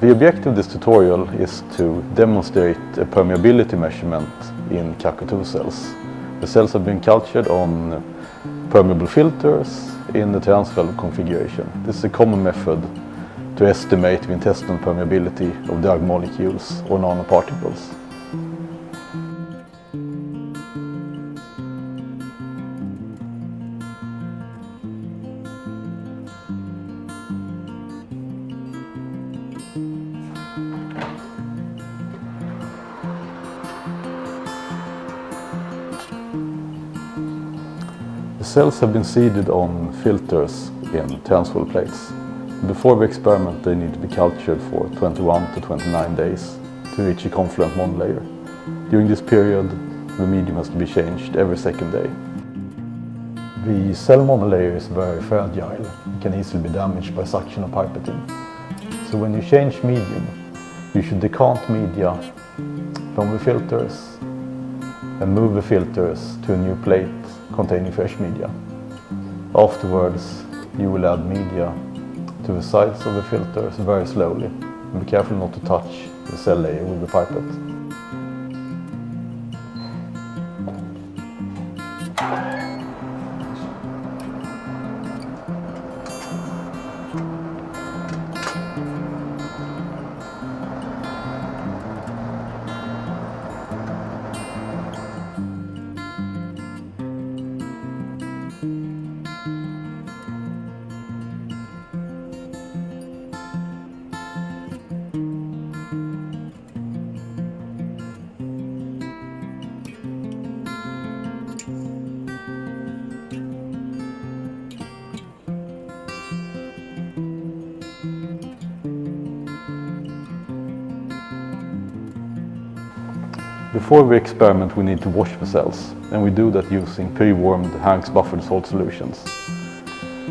The objective of this tutorial is to demonstrate a permeability measurement in Caco-2 cells. The cells have been cultured on permeable filters in the transfer configuration. This is a common method to estimate the intestinal permeability of drug molecules or nanoparticles. The cells have been seeded on filters in transfer plates. Before the experiment they need to be cultured for 21 to 29 days to reach a confluent monolayer. During this period the medium has to be changed every second day. The cell monolayer is very fragile and can easily be damaged by suction or pipetting. So when you change medium, you should decant media from the filters and move the filters to a new plate containing fresh media. Afterwards, you will add media to the sides of the filters very slowly and be careful not to touch the cell layer with the pipette. Before the experiment we need to wash the cells, and we do that using pre-warmed Hank's buffered salt solutions.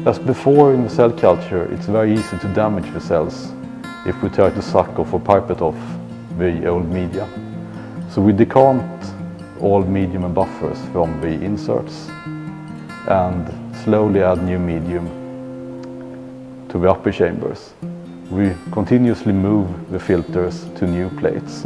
As before in the cell culture, it's very easy to damage the cells if we try to suck off or pipette off the old media. So we decant all medium and buffers from the inserts and slowly add new medium to the upper chambers. We continuously move the filters to new plates.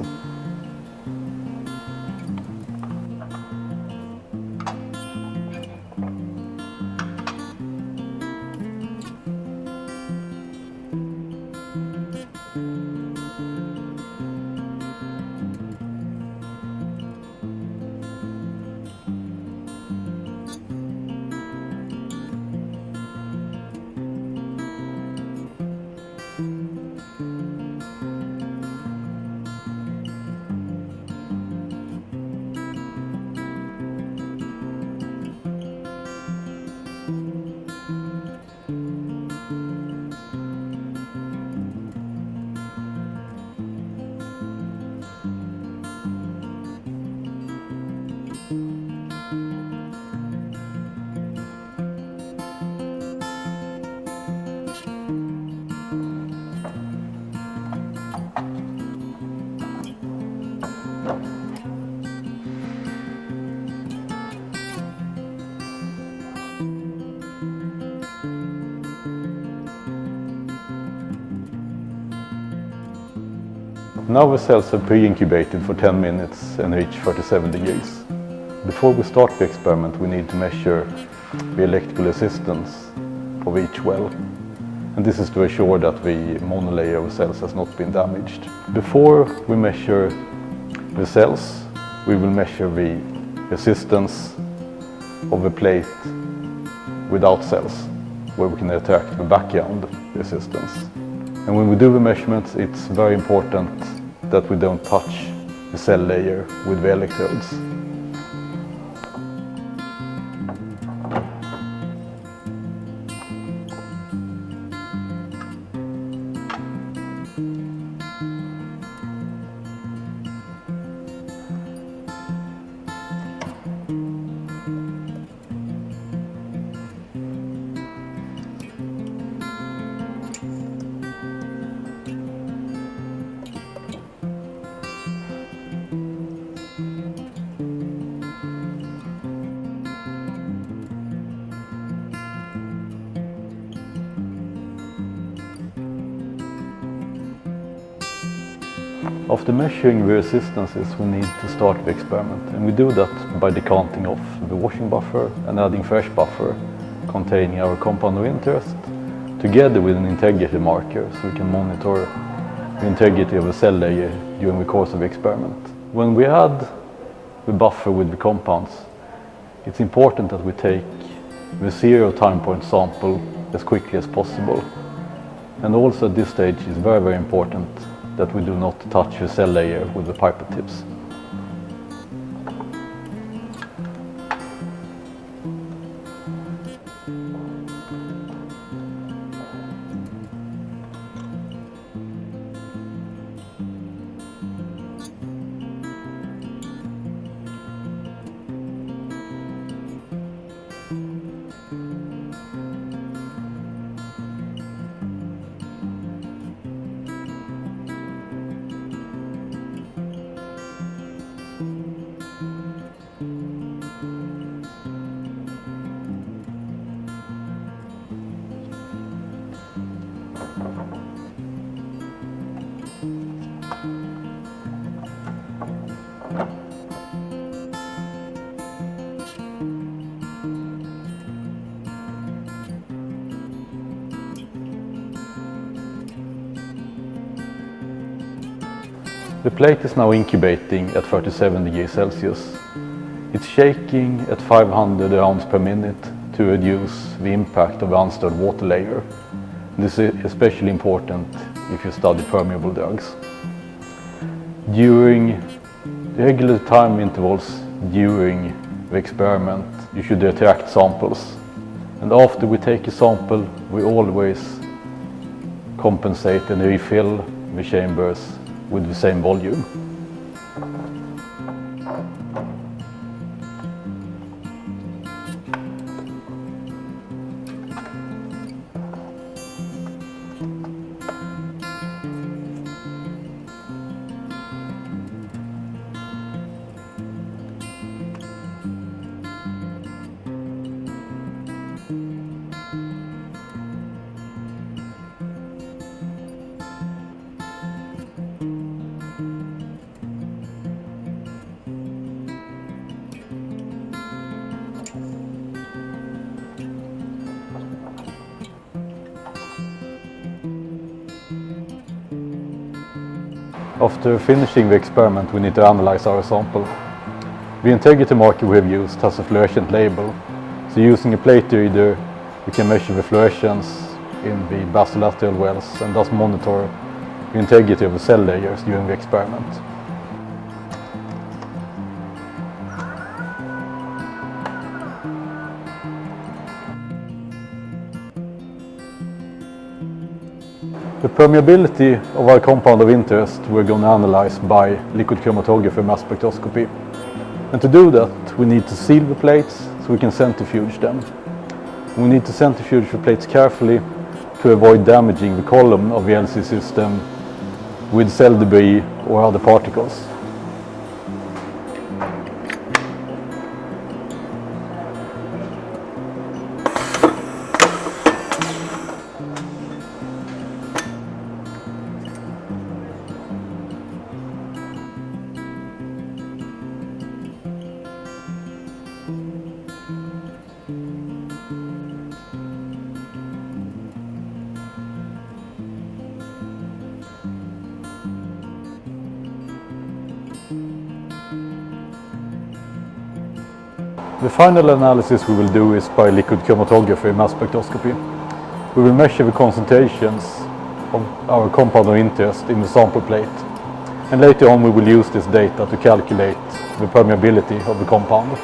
Now the cells are pre-incubated for 10 minutes and reach 37 degrees. Before we start the experiment we need to measure the electrical resistance of each well. And this is to assure that the monolayer of the cells has not been damaged. Before we measure the cells, we will measure the resistance of the plate without cells, where we can detect the background resistance. And when we do the measurements, it's very important that we don't touch the cell layer with the electrodes. After measuring the resistances, we need to start the experiment, and we do that by decanting off the washing buffer and adding fresh buffer containing our compound of interest, together with an integrity marker, so we can monitor the integrity of the cell layer during the course of the experiment. When we add the buffer with the compounds, it's important that we take the 0 time point sample as quickly as possible. And also at this stage it's very important that we do not touch the cell layer with the pipette tips. The plate is now incubating at 37 degrees Celsius. It's shaking at 500 rounds per minute to reduce the impact of the unstirred water layer. This is especially important if you study permeable drugs. During regular time intervals during the experiment, you should retract samples. And after we take a sample, we always compensate and refill the chambers with the same volume. After finishing the experiment, we need to analyze our sample. The integrity marker we have used has a fluorescent label, so using a plate reader we can measure the fluorescence in the basolateral wells and thus monitor the integrity of the cell layers during the experiment. The permeability of our compound of interest we're going to analyze by liquid chromatography mass spectroscopy. And to do that we need to seal the plates so we can centrifuge them. We need to centrifuge the plates carefully to avoid damaging the column of the LC system with cell debris or other particles. The final analysis we will do is by liquid chromatography mass spectroscopy. We will measure the concentrations of our compound of interest in the sample plate, and later on we will use this data to calculate the permeability of the compound.